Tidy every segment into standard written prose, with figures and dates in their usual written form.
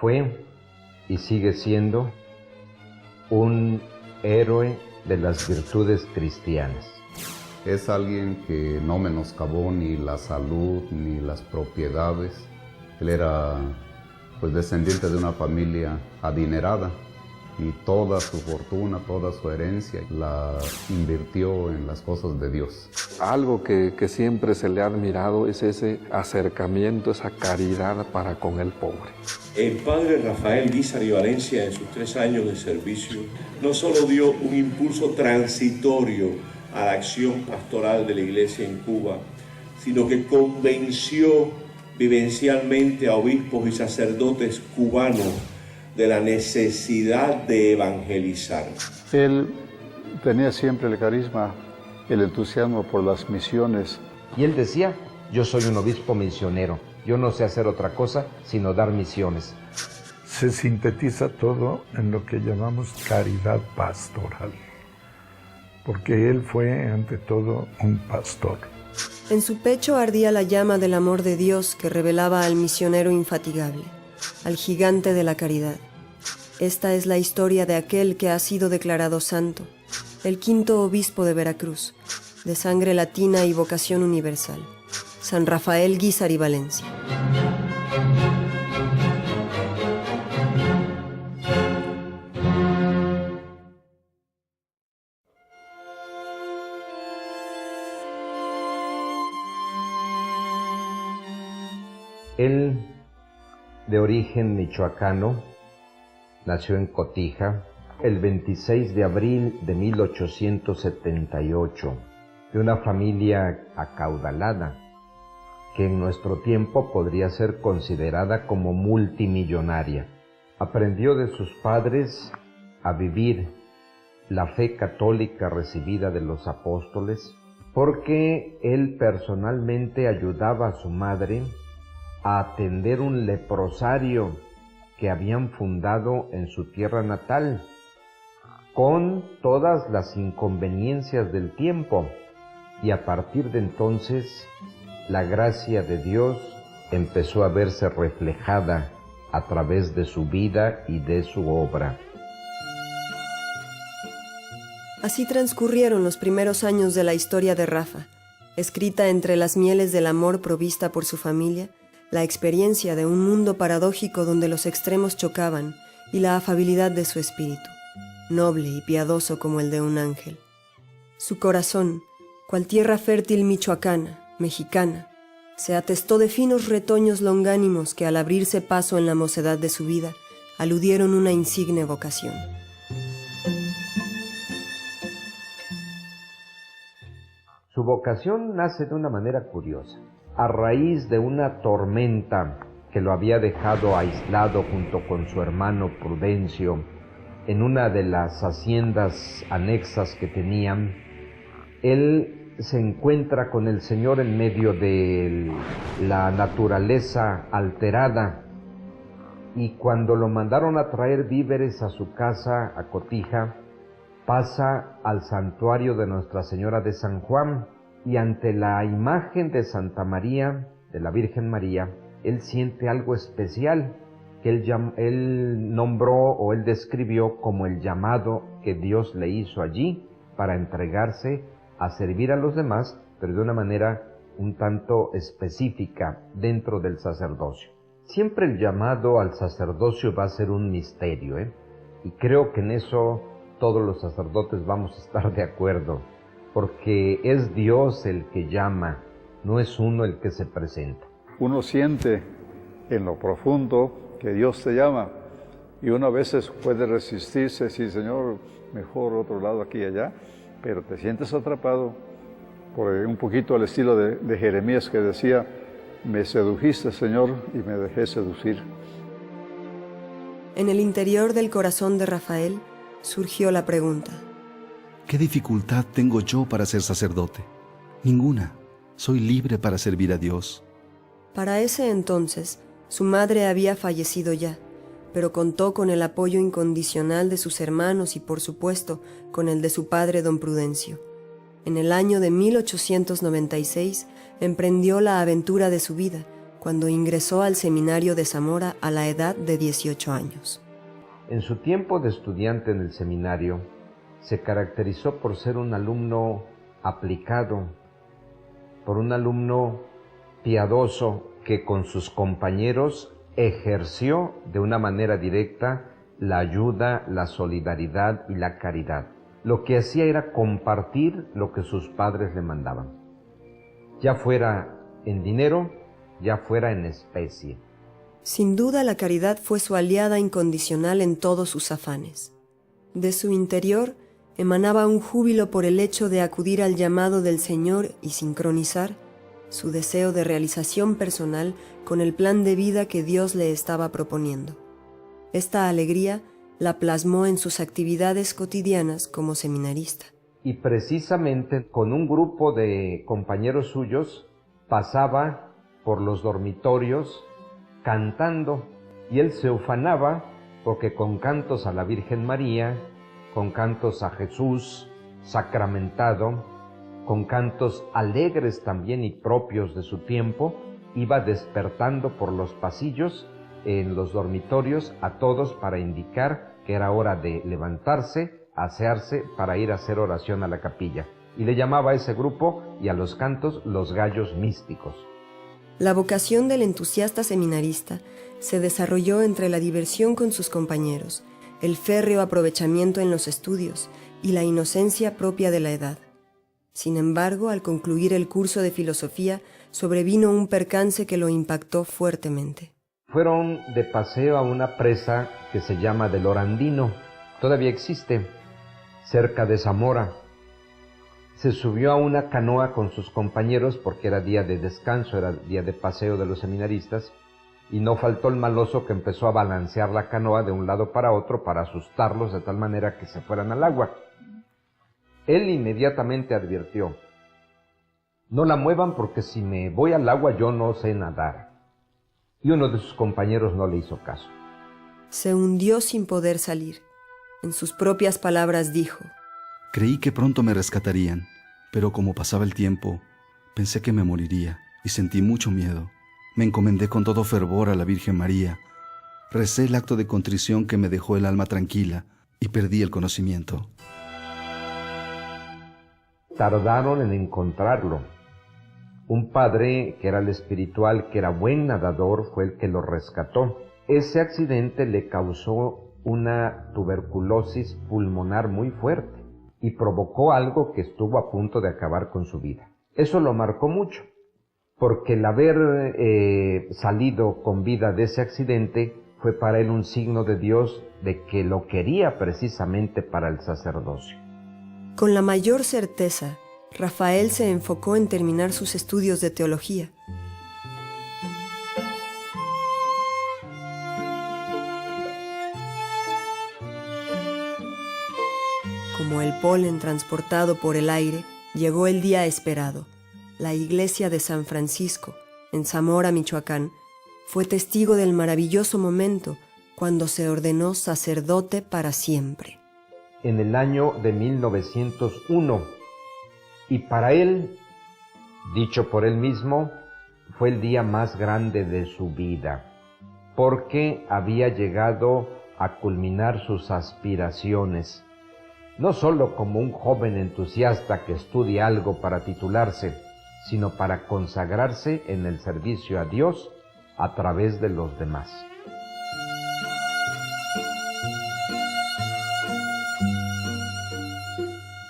Fue y sigue siendo un héroe de las virtudes cristianas. Es alguien que no menoscabó ni la salud ni las propiedades. Él era descendiente de una familia adinerada y toda su fortuna, toda su herencia la invirtió en las cosas de Dios. Algo que siempre se le ha admirado es ese acercamiento, esa caridad para con el pobre. El padre Rafael Guízar y Valencia, en sus 3 años de servicio, no solo dio un impulso transitorio a la acción pastoral de la Iglesia en Cuba, sino que convenció vivencialmente a obispos y sacerdotes cubanos de la necesidad de evangelizar. Él tenía siempre el carisma, el entusiasmo por las misiones. Y él decía, yo soy un obispo misionero, yo no sé hacer otra cosa sino dar misiones. Se sintetiza todo en lo que llamamos caridad pastoral, porque él fue ante todo un pastor. En su pecho ardía la llama del amor de Dios que revelaba al misionero infatigable, al gigante de la caridad. Esta es la historia de aquel que ha sido declarado santo, el 5º obispo de Veracruz, de sangre latina y vocación universal, San Rafael Guízar y Valencia. Él, de origen michoacano, nació en Cotija el 26 de abril de 1878, de una familia acaudalada, que en nuestro tiempo podría ser considerada como multimillonaria. Aprendió de sus padres a vivir la fe católica recibida de los apóstoles, porque él personalmente ayudaba a su madre a atender un leprosario que habían fundado en su tierra natal, con todas las inconveniencias del tiempo, y a partir de entonces la gracia de Dios empezó a verse reflejada a través de su vida y de su obra. Así transcurrieron los primeros años de la historia de Rafa, escrita entre las mieles del amor provista por su familia, la experiencia de un mundo paradójico donde los extremos chocaban y la afabilidad de su espíritu, noble y piadoso como el de un ángel. Su corazón, cual tierra fértil michoacana, mexicana, se atestó de finos retoños longánimos que al abrirse paso en la mocedad de su vida, aludieron una insigne vocación. Su vocación nace de una manera curiosa. A raíz de una tormenta que lo había dejado aislado junto con su hermano Prudencio en una de las haciendas anexas que tenían, él se encuentra con el Señor en medio de la naturaleza alterada, y cuando lo mandaron a traer víveres a su casa, a Cotija, pasa al santuario de Nuestra Señora de San Juan, y ante la imagen de Santa María, de la Virgen María, él siente algo especial que él nombró o él describió como el llamado que Dios le hizo allí para entregarse a servir a los demás, pero de una manera un tanto específica dentro del sacerdocio. Siempre el llamado al sacerdocio va a ser un misterio, y creo que en eso todos los sacerdotes vamos a estar de acuerdo, porque es Dios el que llama, no es uno el que se presenta. Uno siente en lo profundo que Dios te llama, y uno a veces puede resistirse, sí, Señor, mejor otro lado aquí y allá, pero te sientes atrapado por un poquito al estilo de Jeremías, que decía, me sedujiste, Señor, y me dejé seducir. En el interior del corazón de Rafael surgió la pregunta: ¿qué dificultad tengo yo para ser sacerdote? Ninguna. Soy libre para servir a Dios. Para ese entonces, su madre había fallecido ya, pero contó con el apoyo incondicional de sus hermanos y, por supuesto, con el de su padre, don Prudencio. En el año de 1896 emprendió la aventura de su vida, cuando ingresó al seminario de Zamora a la edad de 18 años. En su tiempo de estudiante en el seminario, se caracterizó por ser un alumno aplicado, por un alumno piadoso que con sus compañeros ejerció de una manera directa la ayuda, la solidaridad y la caridad. Lo que hacía era compartir lo que sus padres le mandaban, ya fuera en dinero, ya fuera en especie. Sin duda la caridad fue su aliada incondicional en todos sus afanes. De su interior emanaba un júbilo por el hecho de acudir al llamado del Señor y sincronizar su deseo de realización personal con el plan de vida que Dios le estaba proponiendo. Esta alegría la plasmó en sus actividades cotidianas como seminarista. Y precisamente con un grupo de compañeros suyos pasaba por los dormitorios cantando, y él se ufanaba porque con cantos a la Virgen María, con cantos a Jesús sacramentado, con cantos alegres también y propios de su tiempo, iba despertando por los pasillos en los dormitorios a todos para indicar que era hora de levantarse, asearse para ir a hacer oración a la capilla. Y le llamaba a ese grupo y a los cantos los gallos místicos. La vocación del entusiasta seminarista se desarrolló entre la diversión con sus compañeros, el férreo aprovechamiento en los estudios y la inocencia propia de la edad. Sin embargo, al concluir el curso de filosofía, sobrevino un percance que lo impactó fuertemente. Fueron de paseo a una presa que se llama del Orandino, todavía existe, cerca de Zamora. Se subió a una canoa con sus compañeros porque era día de descanso, era día de paseo de los seminaristas, y no faltó el maloso que empezó a balancear la canoa de un lado para otro para asustarlos de tal manera que se fueran al agua. Él inmediatamente advirtió: no la muevan porque si me voy al agua yo no sé nadar. Y uno de sus compañeros no le hizo caso. Se hundió sin poder salir. En sus propias palabras dijo: creí que pronto me rescatarían, pero como pasaba el tiempo, pensé que me moriría y sentí mucho miedo. Me encomendé con todo fervor a la Virgen María, recé el acto de contrición que me dejó el alma tranquila y perdí el conocimiento. Tardaron en encontrarlo. Un padre, que era el espiritual, que era buen nadador, fue el que lo rescató. Ese accidente le causó una tuberculosis pulmonar muy fuerte y provocó algo que estuvo a punto de acabar con su vida. Eso lo marcó mucho, porque el haber salido con vida de ese accidente fue para él un signo de Dios de que lo quería precisamente para el sacerdocio. Con la mayor certeza, Rafael se enfocó en terminar sus estudios de teología. Como el polen transportado por el aire, llegó el día esperado. La iglesia de San Francisco, en Zamora, Michoacán, fue testigo del maravilloso momento cuando se ordenó sacerdote para siempre. En el año de 1901, y para él, dicho por él mismo, fue el día más grande de su vida, porque había llegado a culminar sus aspiraciones, no solo como un joven entusiasta que estudia algo para titularse, sino para consagrarse en el servicio a Dios a través de los demás.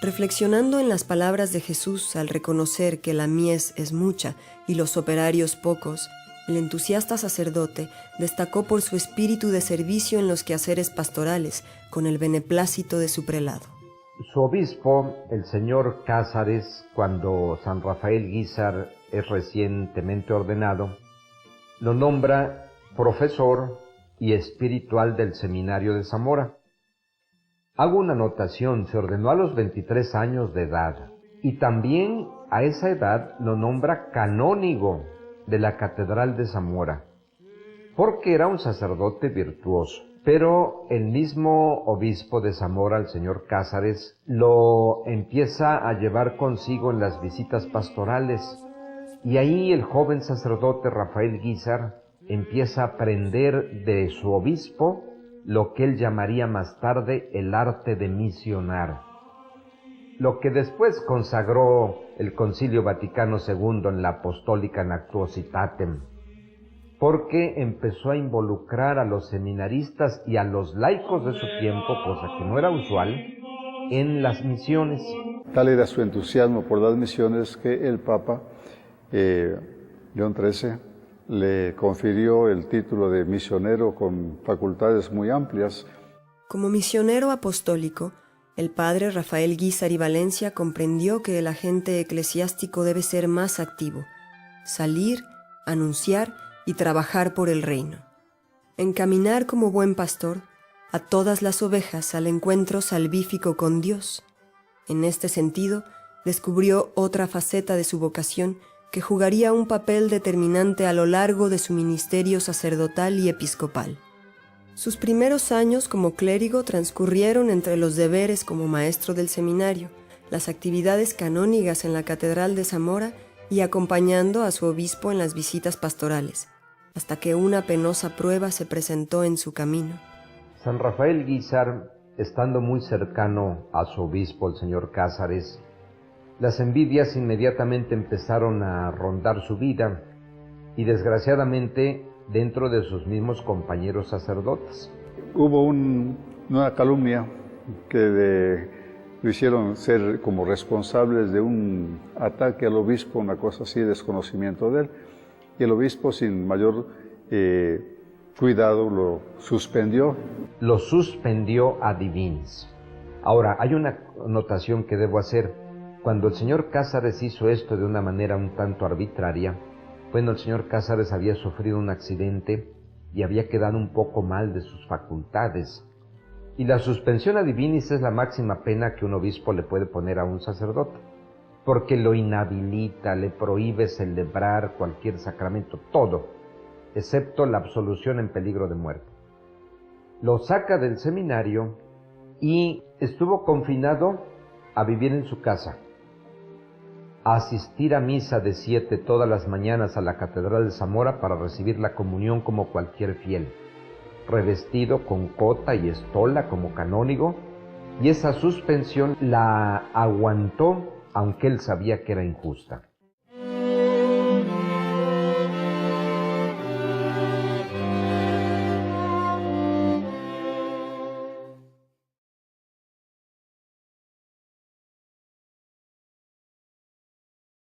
Reflexionando en las palabras de Jesús al reconocer que la mies es mucha y los operarios pocos, el entusiasta sacerdote destacó por su espíritu de servicio en los quehaceres pastorales, con el beneplácito de su prelado. Su obispo, el señor Cázares, cuando San Rafael Guízar es recientemente ordenado, lo nombra profesor y espiritual del seminario de Zamora. Hago una anotación: se ordenó a los 23 años de edad y también a esa edad lo nombra canónigo de la Catedral de Zamora, porque era un sacerdote virtuoso. Pero el mismo obispo de Zamora, el señor Cázares, lo empieza a llevar consigo en las visitas pastorales Y ahí el joven sacerdote Rafael Guízar empieza a aprender de su obispo lo que él llamaría más tarde el arte de misionar, lo que después consagró el Concilio Vaticano II en la Apostólica Nactuositatem, porque empezó a involucrar a los seminaristas y a los laicos de su tiempo, cosa que no era usual, en las misiones. Tal era su entusiasmo por las misiones que el Papa León XIII le confirió el título de misionero con facultades muy amplias. Como misionero apostólico, el padre Rafael Guízar y Valencia comprendió que el agente eclesiástico debe ser más activo, salir, anunciar y trabajar por el reino. Encaminar como buen pastor a todas las ovejas al encuentro salvífico con Dios. En este sentido, descubrió otra faceta de su vocación que jugaría un papel determinante a lo largo de su ministerio sacerdotal y episcopal. Sus primeros años como clérigo transcurrieron entre los deberes como maestro del seminario, las actividades canónigas en la Catedral de Zamora y acompañando a su obispo en las visitas pastorales, hasta que una penosa prueba se presentó en su camino. San Rafael Guízar, estando muy cercano a su obispo, el señor Cázares, las envidias inmediatamente empezaron a rondar su vida y desgraciadamente dentro de sus mismos compañeros sacerdotes. Hubo una calumnia que lo hicieron ser como responsables de un ataque al obispo, una cosa así, desconocimiento de él, y el obispo sin mayor cuidado lo suspendió. Lo suspendió a divinis. Ahora, hay una anotación que debo hacer. Cuando el señor Cázares hizo esto de una manera un tanto arbitraria, bueno, el señor Cázares había sufrido un accidente y había quedado un poco mal de sus facultades. Y la suspensión a divinis es la máxima pena que un obispo le puede poner a un sacerdote, porque lo inhabilita, le prohíbe celebrar cualquier sacramento, todo, excepto la absolución en peligro de muerte. Lo saca del seminario y estuvo confinado a vivir en su casa, a asistir a misa de 7 todas las mañanas a la Catedral de Zamora para recibir la comunión como cualquier fiel, revestido con cota y estola como canónigo, y esa suspensión la aguantó aunque él sabía que era injusta.